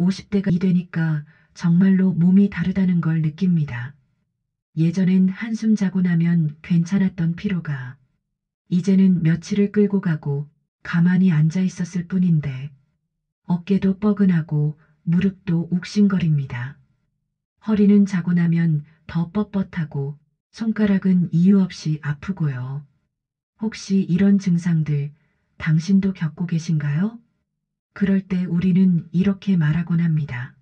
50대가 되니까 정말로 몸이 다르다는 걸 느낍니다. 예전엔 한숨 자고 나면 괜찮았던 피로가 이제는 며칠을 끌고 가고 가만히 앉아 있었을 뿐인데 어깨도 뻐근하고 무릎도 욱신거립니다. 허리는 자고 나면 더 뻣뻣하고 손가락은 이유 없이 아프고요. 혹시 이런 증상들 당신도 겪고 계신가요? 그럴 때 우리는 이렇게 말하곤 합니다.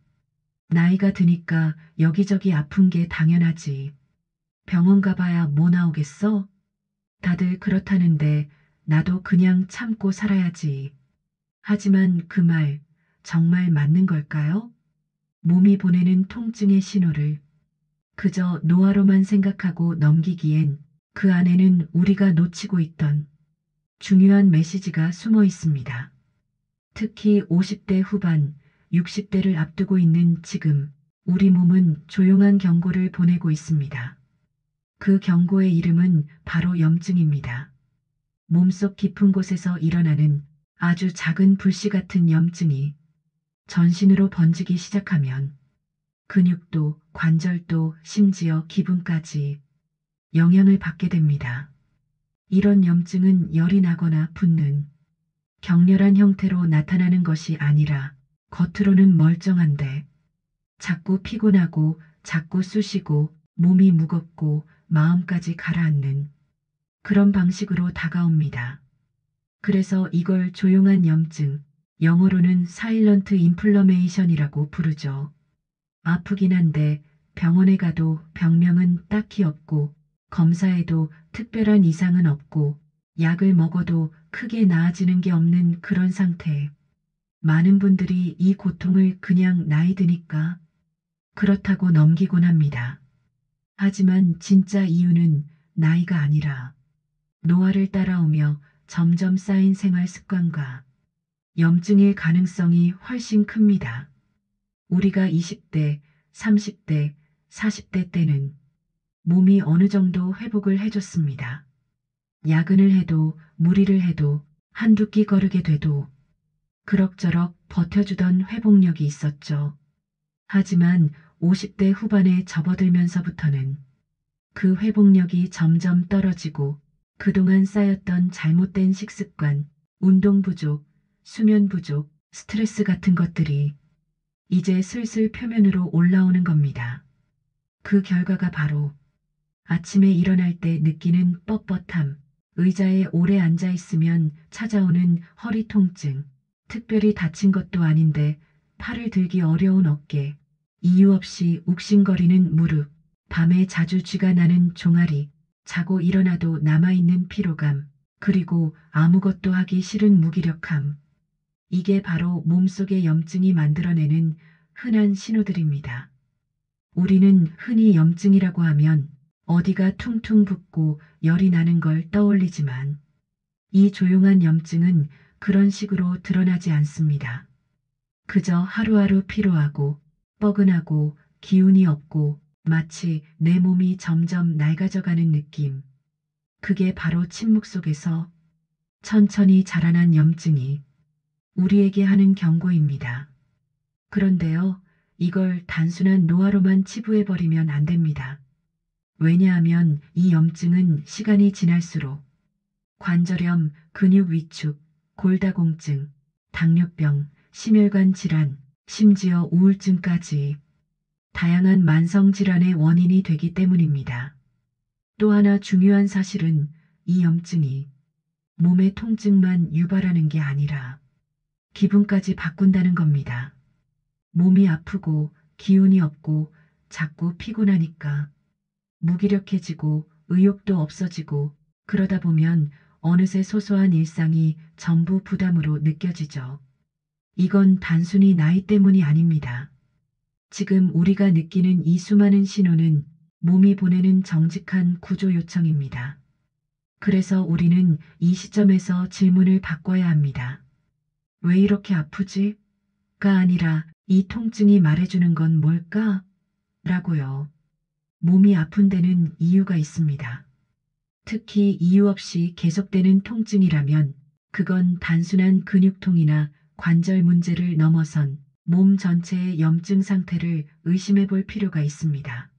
나이가 드니까 여기저기 아픈 게 당연하지. 병원 가봐야 뭐 나오겠어? 다들 그렇다는데 나도 그냥 참고 살아야지. 하지만 그 말 정말 맞는 걸까요? 몸이 보내는 통증의 신호를 그저 노화로만 생각하고 넘기기엔 그 안에는 우리가 놓치고 있던 중요한 메시지가 숨어 있습니다. 특히 50대 후반, 60대를 앞두고 있는 지금 우리 몸은 조용한 경고를 보내고 있습니다. 그 경고의 이름은 바로 염증입니다. 몸속 깊은 곳에서 일어나는 아주 작은 불씨 같은 염증이 전신으로 번지기 시작하면 근육도 관절도 심지어 기분까지 영향을 받게 됩니다. 이런 염증은 열이 나거나 붓는 격렬한 형태로 나타나는 것이 아니라 겉으로는 멀쩡한데 자꾸 피곤하고 자꾸 쑤시고 몸이 무겁고 마음까지 가라앉는 그런 방식으로 다가옵니다. 그래서 이걸 조용한 염증, 영어로는 사일런트 인플러메이션이라고 부르죠. 아프긴 한데 병원에 가도 병명은 딱히 없고 검사에도 특별한 이상은 없고 약을 먹어도 크게 나아지는 게 없는 그런 상태. 많은 분들이 이 고통을 그냥 나이 드니까 그렇다고 넘기곤 합니다. 하지만 진짜 이유는 나이가 아니라 노화를 따라오며 점점 쌓인 생활 습관과 염증일 가능성이 훨씬 큽니다. 우리가 20대, 30대, 40대 때는 몸이 어느 정도 회복을 해줬습니다. 야근을 해도 무리를 해도 한두 끼 거르게 돼도 그럭저럭 버텨주던 회복력이 있었죠. 하지만 50대 후반에 접어들면서부터는 그 회복력이 점점 떨어지고 그동안 쌓였던 잘못된 식습관, 운동 부족, 수면 부족, 스트레스 같은 것들이 이제 슬슬 표면으로 올라오는 겁니다. 그 결과가 바로 아침에 일어날 때 느끼는 뻣뻣함, 의자에 오래 앉아 있으면 찾아오는 허리 통증, 특별히 다친 것도 아닌데 팔을 들기 어려운 어깨, 이유 없이 욱신거리는 무릎, 밤에 자주 쥐가 나는 종아리, 자고 일어나도 남아있는 피로감, 그리고 아무것도 하기 싫은 무기력함. 이게 바로 몸속의 염증이 만들어내는 흔한 신호들입니다. 우리는 흔히 염증이라고 하면 어디가 퉁퉁 붓고 열이 나는 걸 떠올리지만 이 조용한 염증은 그런 식으로 드러나지 않습니다. 그저 하루하루 피로하고 뻐근하고 기운이 없고 마치 내 몸이 점점 낡아져가는 느낌. 그게 바로 침묵 속에서 천천히 자라난 염증이 우리에게 하는 경고입니다. 그런데요, 이걸 단순한 노화로만 치부해버리면 안 됩니다. 왜냐하면 이 염증은 시간이 지날수록 관절염, 근육 위축, 골다공증, 당뇨병, 심혈관 질환, 심지어 우울증까지 다양한 만성 질환의 원인이 되기 때문입니다. 또 하나 중요한 사실은 이 염증이 몸의 통증만 유발하는 게 아니라 기분까지 바꾼다는 겁니다. 몸이 아프고 기운이 없고 자꾸 피곤하니까 무기력해지고 의욕도 없어지고 그러다 보면 어느새 소소한 일상이 전부 부담으로 느껴지죠. 이건 단순히 나이 때문이 아닙니다. 지금 우리가 느끼는 이 수많은 신호는 몸이 보내는 정직한 구조 요청입니다. 그래서 우리는 이 시점에서 질문을 바꿔야 합니다. 왜 이렇게 아프지? 가 아니라 이 통증이 말해주는 건 뭘까? 라고요. 몸이 아픈 데는 이유가 있습니다. 특히 이유 없이 계속되는 통증이라면 그건 단순한 근육통이나 관절 문제를 넘어선 몸 전체의 염증 상태를 의심해 볼 필요가 있습니다.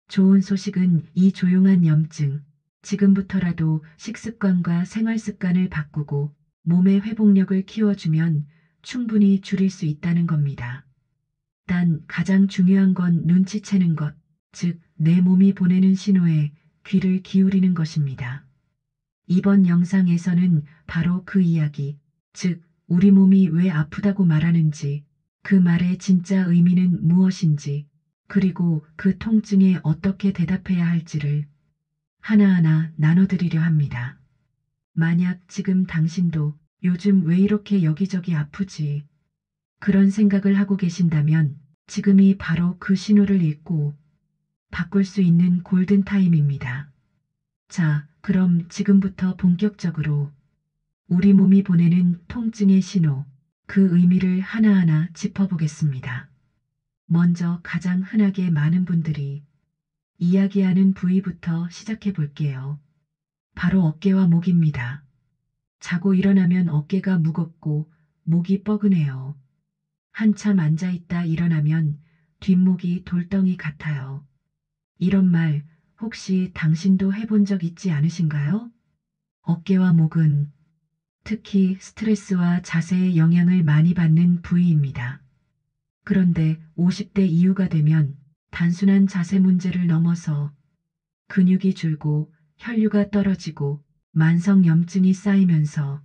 좋은 소식은 이 조용한 염증, 지금부터라도 식습관과 생활 습관을 바꾸고 몸의 회복력을 키워주면 충분히 줄일 수 있다는 겁니다. 단 가장 중요한 건 눈치채는 것, 즉 내 몸이 보내는 신호에 귀를 기울이는 것입니다. 이번 영상에서는 바로 그 이야기, 즉 우리 몸이 왜 아프다고 말하는지, 그 말의 진짜 의미는 무엇인지, 그리고 그 통증에 어떻게 대답해야 할지를 하나하나 나눠드리려 합니다. 만약 지금 당신도 요즘 왜 이렇게 여기저기 아프지? 그런 생각을 하고 계신다면 지금이 바로 그 신호를 읽고 바꿀 수 있는 골든 타임입니다. 자, 그럼 지금부터 본격적으로 우리 몸이 보내는 통증의 신호, 그 의미를 하나하나 짚어보겠습니다. 먼저 가장 흔하게 많은 분들이 이야기하는 부위부터 시작해 볼게요. 바로 어깨와 목입니다. 자고 일어나면 어깨가 무겁고 목이 뻐근해요. 한참 앉아있다 일어나면 뒷목이 돌덩이 같아요. 이런 말 혹시 당신도 해본 적 있지 않으신가요? 어깨와 목은 특히 스트레스와 자세의 영향을 많이 받는 부위입니다. 그런데 50대 이후가 되면 단순한 자세 문제를 넘어서 근육이 줄고 혈류가 떨어지고 만성 염증이 쌓이면서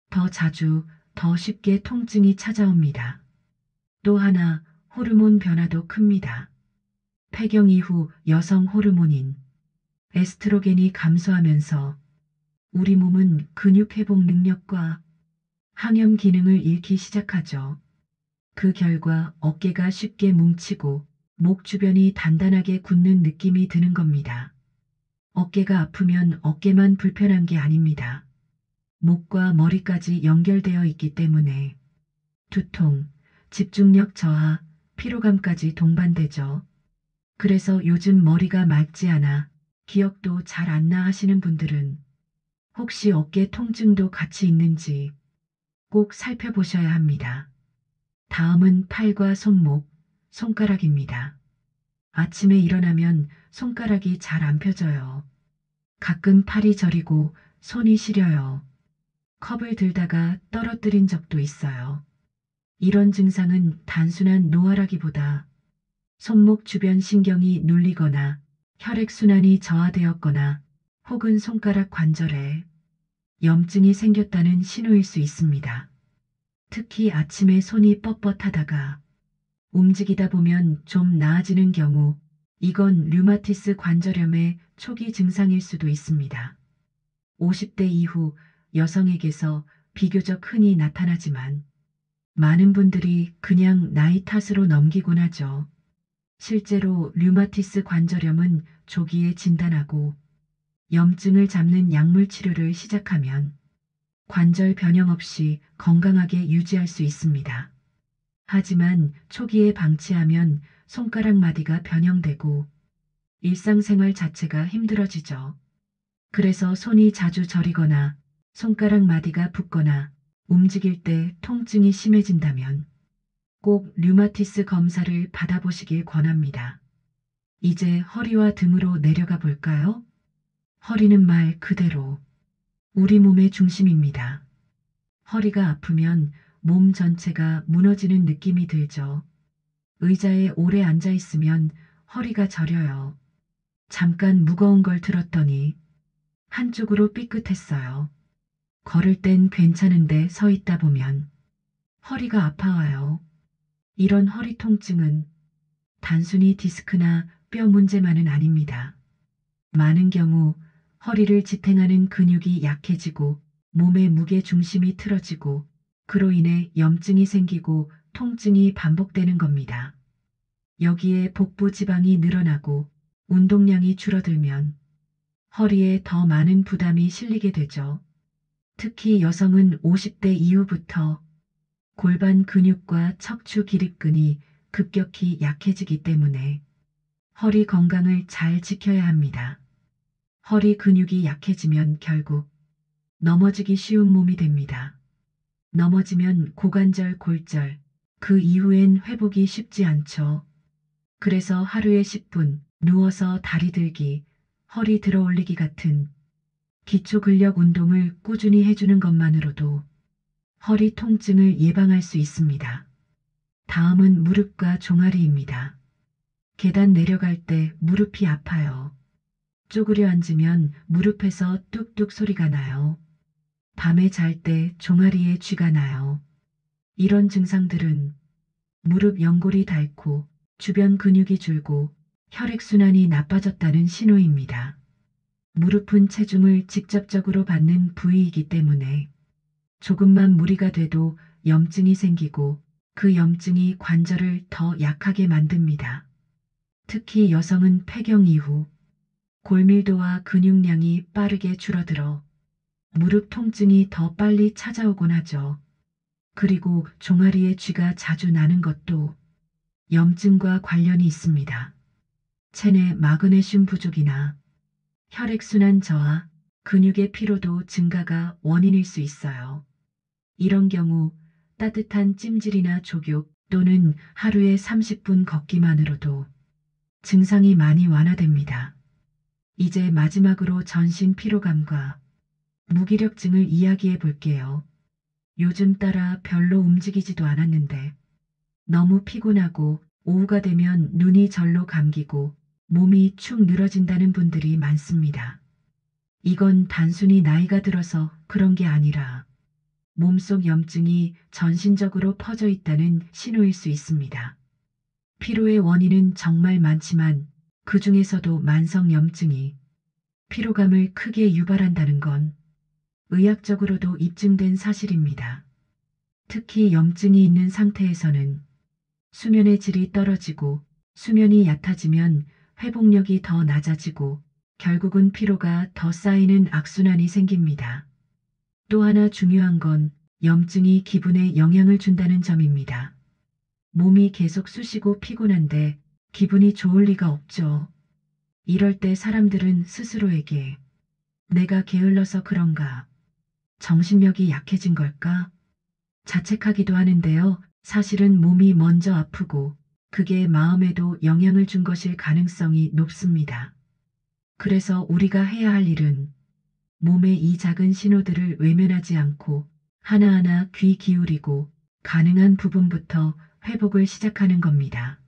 더 자주, 더 쉽게 통증이 찾아옵니다. 또 하나, 호르몬 변화도 큽니다. 폐경 이후 여성 호르몬인 에스트로겐이 감소하면서 우리 몸은 근육 회복 능력과 항염 기능을 잃기 시작하죠. 그 결과 어깨가 쉽게 뭉치고 목 주변이 단단하게 굳는 느낌이 드는 겁니다. 어깨가 아프면 어깨만 불편한 게 아닙니다. 목과 머리까지 연결되어 있기 때문에 두통, 집중력 저하, 피로감까지 동반되죠. 그래서 요즘 머리가 맑지 않아 기억도 잘 안 나 하시는 분들은 혹시 어깨 통증도 같이 있는지 꼭 살펴보셔야 합니다. 다음은 팔과 손목, 손가락입니다. 아침에 일어나면 손가락이 잘 안 펴져요. 가끔 팔이 저리고 손이 시려요. 컵을 들다가 떨어뜨린 적도 있어요. 이런 증상은 단순한 노화라기보다 손목 주변 신경이 눌리거나 혈액순환이 저하되었거나 혹은 손가락 관절에 염증이 생겼다는 신호일 수 있습니다. 특히 아침에 손이 뻣뻣하다가 움직이다 보면 좀 나아지는 경우 이건 류마티스 관절염의 초기 증상일 수도 있습니다. 50대 이후 여성에게서 비교적 흔히 나타나지만 많은 분들이 그냥 나이 탓으로 넘기곤 하죠. 실제로 류마티스 관절염은 조기에 진단하고 염증을 잡는 약물 치료를 시작하면 관절 변형 없이 건강하게 유지할 수 있습니다. 하지만 초기에 방치하면 손가락 마디가 변형되고 일상생활 자체가 힘들어지죠. 그래서 손이 자주 저리거나 손가락 마디가 붓거나 움직일 때 통증이 심해진다면 꼭 류마티스 검사를 받아보시길 권합니다. 이제 허리와 등으로 내려가 볼까요? 허리는 말 그대로 우리 몸의 중심입니다. 허리가 아프면 몸 전체가 무너지는 느낌이 들죠. 의자에 오래 앉아 있으면 허리가 저려요. 잠깐 무거운 걸 들었더니 한쪽으로 삐끗했어요. 걸을 땐 괜찮은데 서 있다 보면 허리가 아파와요. 이런 허리 통증은 단순히 디스크나 뼈 문제만은 아닙니다. 많은 경우 허리를 지탱하는 근육이 약해지고 몸의 무게 중심이 틀어지고 그로 인해 염증이 생기고 통증이 반복되는 겁니다. 여기에 복부 지방이 늘어나고 운동량이 줄어들면 허리에 더 많은 부담이 실리게 되죠. 특히 여성은 50대 이후부터 골반 근육과 척추 기립근이 급격히 약해지기 때문에 허리 건강을 잘 지켜야 합니다. 허리 근육이 약해지면 결국 넘어지기 쉬운 몸이 됩니다. 넘어지면 고관절, 골절, 그 이후엔 회복이 쉽지 않죠. 그래서 하루에 10분 누워서 다리 들기, 허리 들어 올리기 같은 기초 근력 운동을 꾸준히 해주는 것만으로도 허리 통증을 예방할 수 있습니다. 다음은 무릎과 종아리입니다. 계단 내려갈 때 무릎이 아파요. 쪼그려 앉으면 무릎에서 뚝뚝 소리가 나요. 밤에 잘 때 종아리에 쥐가 나요. 이런 증상들은 무릎 연골이 닳고 주변 근육이 줄고 혈액순환이 나빠졌다는 신호입니다. 무릎은 체중을 직접적으로 받는 부위이기 때문에 조금만 무리가 돼도 염증이 생기고 그 염증이 관절을 더 약하게 만듭니다. 특히 여성은 폐경 이후 골밀도와 근육량이 빠르게 줄어들어 무릎 통증이 더 빨리 찾아오곤 하죠. 그리고 종아리에 쥐가 자주 나는 것도 염증과 관련이 있습니다. 체내 마그네슘 부족이나 혈액순환 저하, 근육의 피로도 증가가 원인일 수 있어요. 이런 경우 따뜻한 찜질이나 족욕 또는 하루에 30분 걷기만으로도 증상이 많이 완화됩니다. 이제 마지막으로 전신 피로감과 무기력증을 이야기해 볼게요. 요즘 따라 별로 움직이지도 않았는데 너무 피곤하고 오후가 되면 눈이 절로 감기고 몸이 축 늘어진다는 분들이 많습니다. 이건 단순히 나이가 들어서 그런 게 아니라 몸속 염증이 전신적으로 퍼져 있다는 신호일 수 있습니다. 피로의 원인은 정말 많지만 그 중에서도 만성 염증이 피로감을 크게 유발한다는 건 의학적으로도 입증된 사실입니다. 특히 염증이 있는 상태에서는 수면의 질이 떨어지고 수면이 얕아지면 회복력이 더 낮아지고 결국은 피로가 더 쌓이는 악순환이 생깁니다. 또 하나 중요한 건 염증이 기분에 영향을 준다는 점입니다. 몸이 계속 쑤시고 피곤한데 기분이 좋을 리가 없죠. 이럴 때 사람들은 스스로에게 내가 게을러서 그런가? 정신력이 약해진 걸까? 자책하기도 하는데요. 사실은 몸이 먼저 아프고 그게 마음에도 영향을 준 것일 가능성이 높습니다. 그래서 우리가 해야 할 일은 몸의 이 작은 신호들을 외면하지 않고 하나하나 귀 기울이고 가능한 부분부터 회복을 시작하는 겁니다.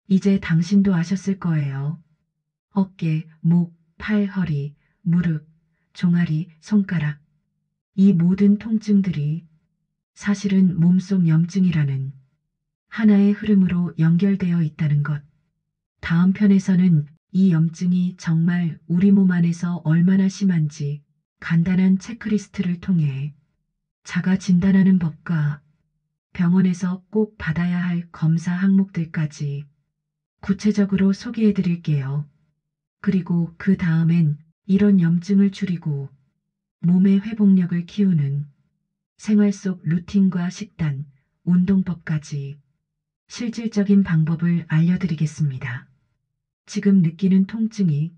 이제 당신도 아셨을 거예요. 어깨, 목, 팔, 허리, 무릎, 종아리, 손가락. 이 모든 통증들이 사실은 몸속 염증이라는 하나의 흐름으로 연결되어 있다는 것. 다음 편에서는 이 염증이 정말 우리 몸 안에서 얼마나 심한지 간단한 체크리스트를 통해 자가 진단하는 법과 병원에서 꼭 받아야 할 검사 항목들까지 구체적으로 소개해 드릴게요. 그리고 그 다음엔 이런 염증을 줄이고 몸의 회복력을 키우는 생활 속 루틴과 식단, 운동법까지 실질적인 방법을 알려드리겠습니다. 지금 느끼는 통증이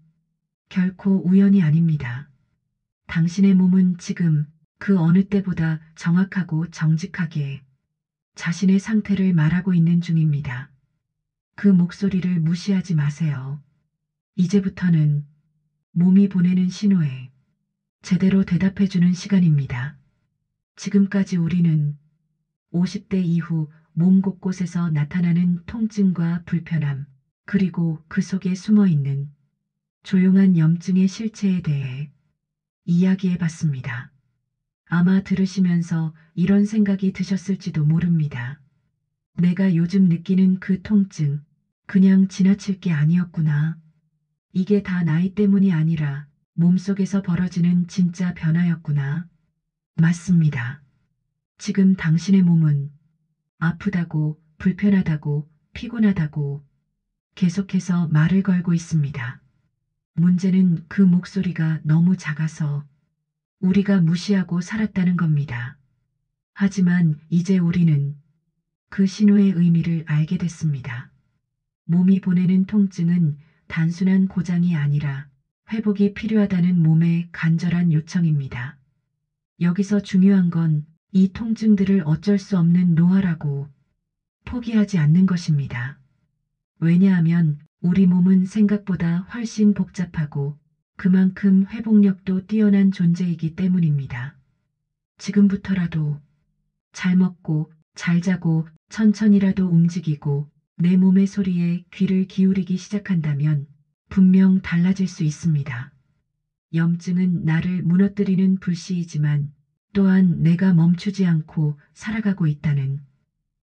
결코 우연이 아닙니다. 당신의 몸은 지금 그 어느 때보다 정확하고 정직하게 자신의 상태를 말하고 있는 중입니다. 그 목소리를 무시하지 마세요. 이제부터는 몸이 보내는 신호에 제대로 대답해주는 시간입니다. 지금까지 우리는 50대 이후 몸 곳곳에서 나타나는 통증과 불편함, 그리고 그 속에 숨어 있는 조용한 염증의 실체에 대해 이야기해 봤습니다. 아마 들으시면서 이런 생각이 드셨을지도 모릅니다. 내가 요즘 느끼는 그 통증, 그냥 지나칠 게 아니었구나. 이게 다 나이 때문이 아니라 몸속에서 벌어지는 진짜 변화였구나. 맞습니다. 지금 당신의 몸은 아프다고, 불편하다고, 피곤하다고 계속해서 말을 걸고 있습니다. 문제는 그 목소리가 너무 작아서 우리가 무시하고 살았다는 겁니다. 하지만 이제 우리는 그 신호의 의미를 알게 됐습니다. 몸이 보내는 통증은 단순한 고장이 아니라 회복이 필요하다는 몸의 간절한 요청입니다. 여기서 중요한 건 이 통증들을 어쩔 수 없는 노화라고 포기하지 않는 것입니다. 왜냐하면 우리 몸은 생각보다 훨씬 복잡하고 그만큼 회복력도 뛰어난 존재이기 때문입니다. 지금부터라도 잘 먹고 잘 자고 천천히라도 움직이고 내 몸의 소리에 귀를 기울이기 시작한다면 분명 달라질 수 있습니다. 염증은 나를 무너뜨리는 불씨이지만 또한 내가 멈추지 않고 살아가고 있다는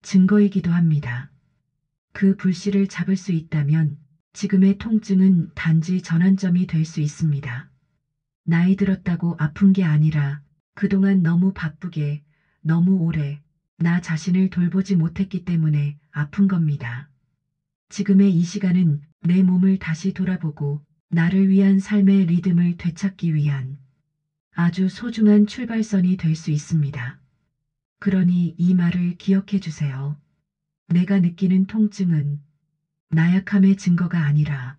증거이기도 합니다. 그 불씨를 잡을 수 있다면 지금의 통증은 단지 전환점이 될 수 있습니다. 나이 들었다고 아픈 게 아니라 그동안 너무 바쁘게 너무 오래 나 자신을 돌보지 못했기 때문에 아픈 겁니다. 지금의 이 시간은 내 몸을 다시 돌아보고 나를 위한 삶의 리듬을 되찾기 위한 아주 소중한 출발선이 될 수 있습니다. 그러니 이 말을 기억해 주세요. 내가 느끼는 통증은 나약함의 증거가 아니라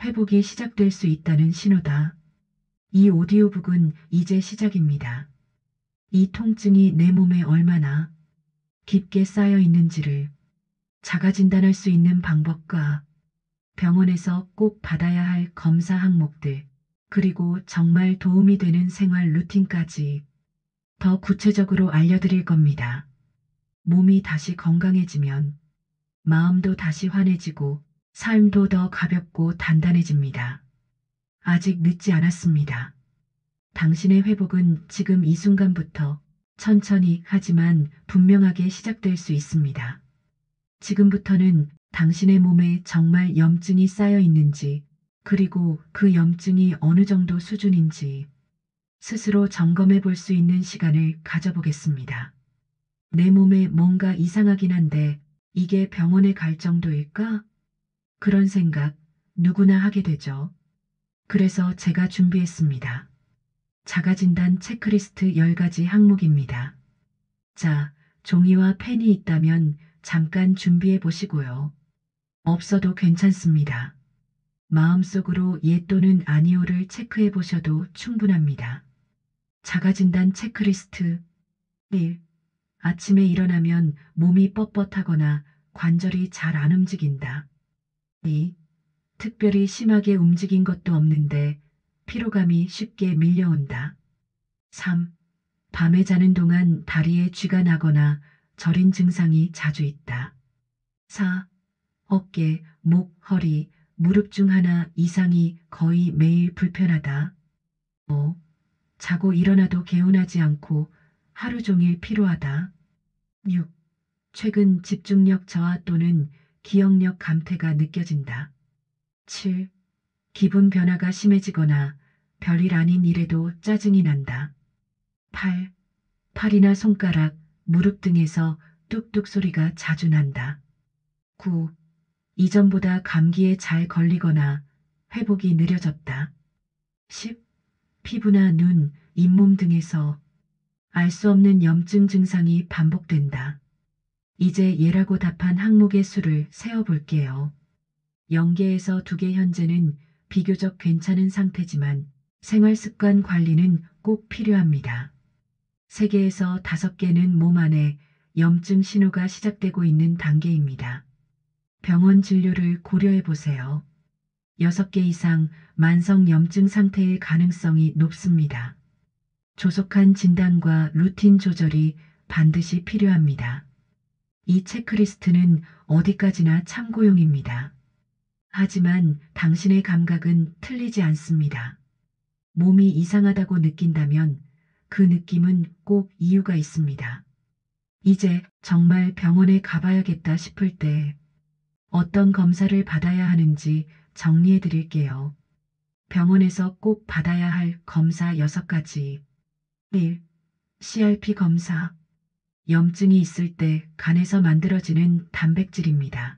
회복이 시작될 수 있다는 신호다. 이 오디오북은 이제 시작입니다. 이 통증이 내 몸에 얼마나 깊게 쌓여 있는지를 자가 진단할 수 있는 방법과 병원에서 꼭 받아야 할 검사 항목들, 그리고 정말 도움이 되는 생활 루틴까지 더 구체적으로 알려드릴 겁니다. 몸이 다시 건강해지면 마음도 다시 환해지고 삶도 더 가볍고 단단해집니다. 아직 늦지 않았습니다. 당신의 회복은 지금 이 순간부터 천천히 하지만 분명하게 시작될 수 있습니다. 지금부터는 당신의 몸에 정말 염증이 쌓여 있는지, 그리고 그 염증이 어느 정도 수준인지 스스로 점검해 볼 수 있는 시간을 가져보겠습니다. 내 몸에 뭔가 이상하긴 한데 이게 병원에 갈 정도일까? 그런 생각 누구나 하게 되죠. 그래서 제가 준비했습니다. 자가진단 체크리스트 10가지 항목입니다. 자, 종이와 펜이 있다면 잠깐 준비해 보시고요. 없어도 괜찮습니다. 마음속으로 예 또는 아니오를 체크해 보셔도 충분합니다. 자가진단 체크리스트 1. 아침에 일어나면 몸이 뻣뻣하거나 관절이 잘 안 움직인다. 2. 특별히 심하게 움직인 것도 없는데 피로감이 쉽게 밀려온다. 3. 밤에 자는 동안 다리에 쥐가 나거나 저린 증상이 자주 있다. 4. 어깨, 목, 허리, 무릎 중 하나 이상이 거의 매일 불편하다. 5. 자고 일어나도 개운하지 않고 하루 종일 피로하다. 6. 최근 집중력 저하 또는 기억력 감퇴가 느껴진다. 7. 기분 변화가 심해지거나 별일 아닌 일에도 짜증이 난다. 8. 팔이나 손가락, 무릎 등에서 뚝뚝 소리가 자주 난다. 9. 이전보다 감기에 잘 걸리거나 회복이 느려졌다. 10. 피부나 눈, 잇몸 등에서 알 수 없는 염증 증상이 반복된다. 이제 예라고 답한 항목의 수를 세어볼게요. 0개에서 2개 현재는 비교적 괜찮은 상태지만 생활습관 관리는 꼭 필요합니다. 3개에서 5개는 몸 안에 염증 신호가 시작되고 있는 단계입니다. 병원 진료를 고려해 보세요. 6개 이상 만성 염증 상태일 가능성이 높습니다. 조속한 진단과 루틴 조절이 반드시 필요합니다. 이 체크리스트는 어디까지나 참고용입니다. 하지만 당신의 감각은 틀리지 않습니다. 몸이 이상하다고 느낀다면 그 느낌은 꼭 이유가 있습니다. 이제 정말 병원에 가봐야겠다 싶을 때 어떤 검사를 받아야 하는지 정리해 드릴게요. 병원에서 꼭 받아야 할 검사 6가지. 1. CRP 검사. 염증이 있을 때 간에서 만들어지는 단백질입니다.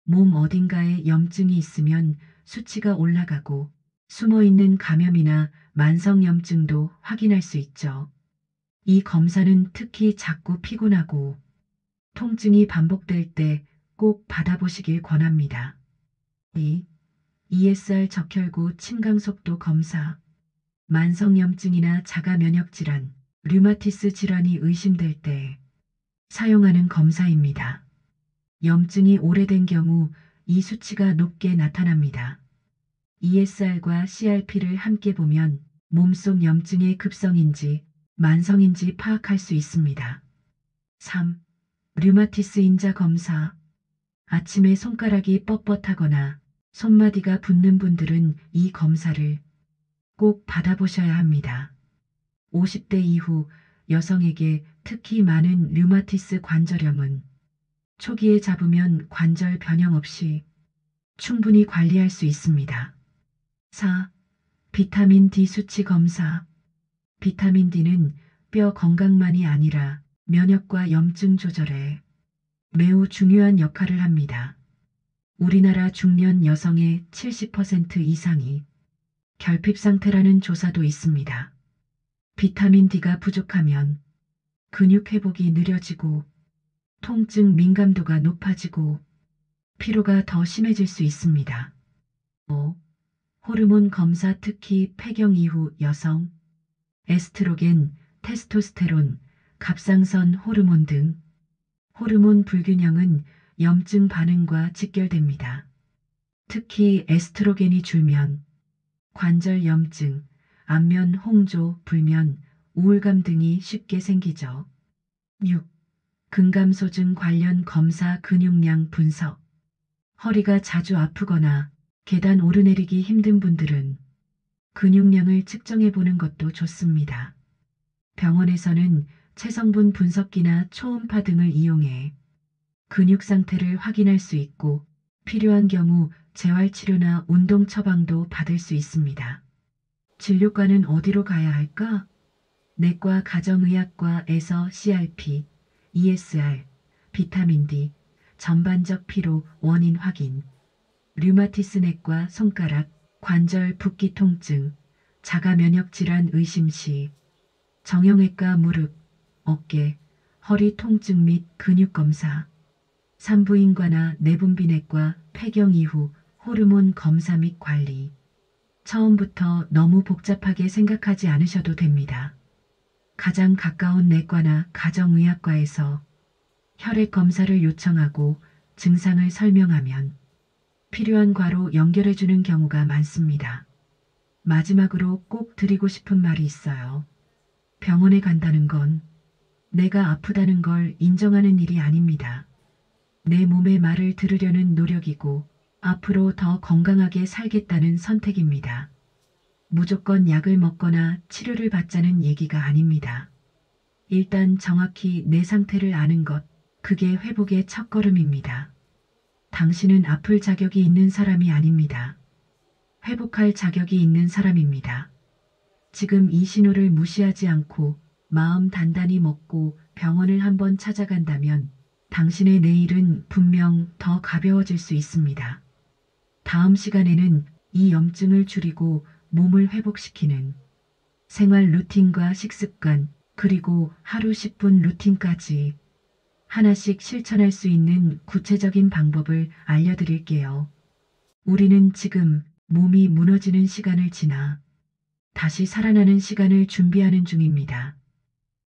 몸 어딘가에 염증이 있으면 수치가 올라가고 숨어있는 감염이나 만성염증도 확인할 수 있죠. 이 검사는 특히 자꾸 피곤하고 통증이 반복될 때 꼭 받아보시길 권합니다. 2. ESR 적혈구 침강속도 검사. 만성염증이나 자가면역질환, 류마티스 질환이 의심될 때 사용하는 검사입니다. 염증이 오래된 경우 이 수치가 높게 나타납니다. ESR과 CRP를 함께 보면 몸속 염증의 급성인지 만성인지 파악할 수 있습니다. 3. 류마티스 인자 검사. 아침에 손가락이 뻣뻣하거나 손마디가 붓는 분들은 이 검사를 꼭 받아보셔야 합니다. 50대 이후 여성에게 특히 많은 류마티스 관절염은 초기에 잡으면 관절 변형 없이 충분히 관리할 수 있습니다. 4. 비타민 D 수치 검사. 비타민 D는 뼈 건강만이 아니라 면역과 염증 조절에 매우 중요한 역할을 합니다. 우리나라 중년 여성의 70% 이상이 결핍 상태라는 조사도 있습니다. 비타민 D가 부족하면 근육 회복이 느려지고 통증 민감도가 높아지고 피로가 더 심해질 수 있습니다. 5. 호르몬 검사 특히 폐경 이후 여성, 에스트로겐, 테스토스테론, 갑상선 호르몬 등 호르몬 불균형은 염증 반응과 직결됩니다. 특히 에스트로겐이 줄면 관절 염증, 안면 홍조, 불면, 우울감 등이 쉽게 생기죠. 6. 근감소증 관련 검사 근육량 분석. 허리가 자주 아프거나 계단 오르내리기 힘든 분들은 근육량을 측정해 보는 것도 좋습니다. 병원에서는 체성분 분석기나 초음파 등을 이용해 근육 상태를 확인할 수 있고 필요한 경우 재활치료나 운동 처방도 받을 수 있습니다. 진료과는 어디로 가야 할까? 내과 가정의학과에서 CRP, ESR, 비타민 D, 전반적 피로 원인 확인, 류마티스 내과 손가락, 관절 붓기 통증, 자가 면역 질환 의심 시, 정형외과 무릎, 어깨, 허리 통증 및 근육 검사, 산부인과나 내분비내과 폐경 이후 호르몬 검사 및 관리. 처음부터 너무 복잡하게 생각하지 않으셔도 됩니다. 가장 가까운 내과나 가정의학과에서 혈액 검사를 요청하고 증상을 설명하면 필요한 과로 연결해주는 경우가 많습니다. 마지막으로 꼭 드리고 싶은 말이 있어요. 병원에 간다는 건 내가 아프다는 걸 인정하는 일이 아닙니다. 내 몸의 말을 들으려는 노력이고 앞으로 더 건강하게 살겠다는 선택입니다. 무조건 약을 먹거나 치료를 받자는 얘기가 아닙니다. 일단 정확히 내 상태를 아는 것, 그게 회복의 첫걸음입니다. 당신은 아플 자격이 있는 사람이 아닙니다. 회복할 자격이 있는 사람입니다. 지금 이 신호를 무시하지 않고 마음 단단히 먹고 병원을 한번 찾아간다면 당신의 내일은 분명 더 가벼워질 수 있습니다. 다음 시간에는 이 염증을 줄이고 몸을 회복시키는 생활 루틴과 식습관, 그리고 하루 10분 루틴까지 하나씩 실천할 수 있는 구체적인 방법을 알려드릴게요. 우리는 지금 몸이 무너지는 시간을 지나 다시 살아나는 시간을 준비하는 중입니다.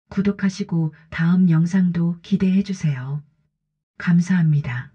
구독하시고 다음 영상도 기대해 주세요. 감사합니다.